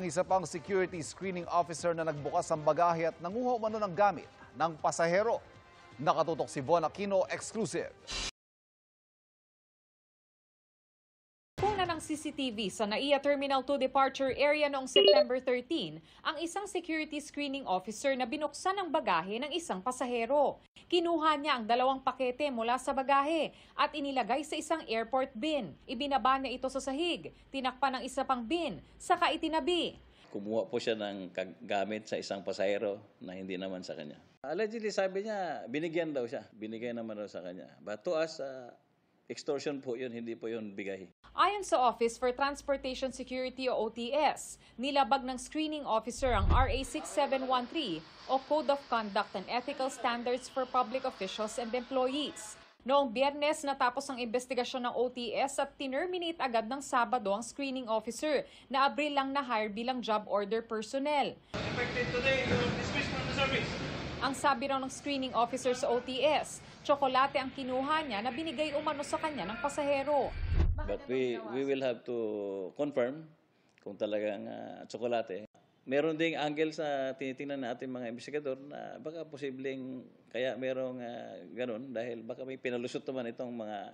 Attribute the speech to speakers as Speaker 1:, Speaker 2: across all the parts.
Speaker 1: Isa pang security screening officer na nagbukas ng bagahe at nanguha umano ng gamit ng pasahero. Nakatutok si Von Aquino, exclusive.
Speaker 2: Ng CCTV sa NAIA Terminal 2 departure area noong September 13 ang isang security screening officer na binuksan ang bagahe ng isang pasahero. Kinuha niya ang 2 pakete mula sa bagahe at inilagay sa isang airport bin. Ibinaba niya ito sa sahig, tinakpan ng isa pang bin, saka itinabi.
Speaker 3: Kumuha po siya ng gamit sa isang pasahero na hindi naman sa kanya. Allegedly sabi niya, binigyan daw siya. Binigay naman daw sa kanya. But to us, extortion po yun, hindi po yun bigay.
Speaker 2: Ayon sa Office for Transportation Security o OTS, nilabag ng screening officer ang RA 6713 o Code of Conduct and Ethical Standards for Public Officials and Employees. Noong Biyernes natapos ang investigasyon ng OTS at tinerminate agad ng Sabado ang screening officer na Abril lang na-hire bilang job order personnel.
Speaker 4: Effective today, you are dismissed from the service.
Speaker 2: Ang sabi raw ng screening officer sa OTS, tsokolate ang kinuha niya na binigay umano sa kanya ng pasahero.
Speaker 3: But we will have to confirm kung talagang tsokolate. Meron ding angle sa tinitingnan natin mga investigador na baka posibleng kaya merong ganun dahil baka may pinalusot naman itong mga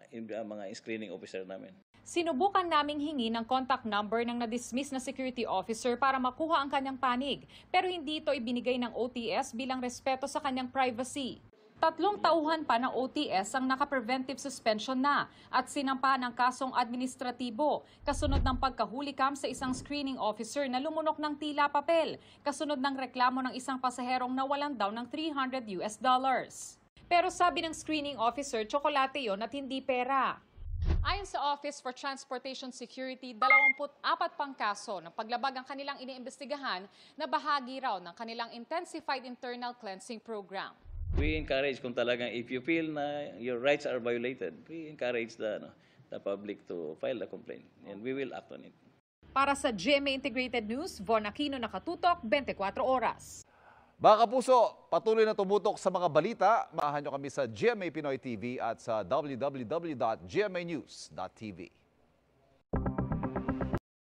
Speaker 3: screening officer namin.
Speaker 2: Sinubukan naming hingi ng contact number ng na-dismiss na security officer para makuha ang kanyang panig, pero hindi ito ibinigay ng OTS bilang respeto sa kanyang privacy. 3 tauhan pa ng OTS ang naka-preventive suspension na at sinampa ng kasong administratibo kasunod ng pagkahulikam sa isang screening officer na lumunok ng tila papel kasunod ng reklamo ng isang pasaherong nawalan daw ng $300. Pero sabi ng screening officer, tsokolate yon at hindi pera. Ayon sa Office for Transportation Security, 24 pang kaso ng paglabag ang kanilang iniimbestigahan na bahagi raw ng kanilang intensified internal cleansing program.
Speaker 3: We encourage kung talagang if you feel na your rights are violated, we encourage the public to file a complaint and we will act on it.
Speaker 2: Para sa GMA Integrated News, Von Aquino, nakatutok 24 oras.
Speaker 1: Mga kapuso, patuloy na tumutok sa mga balita. Maahan nyo kami sa GMA Pinoy TV at sa www.gmanews.tv.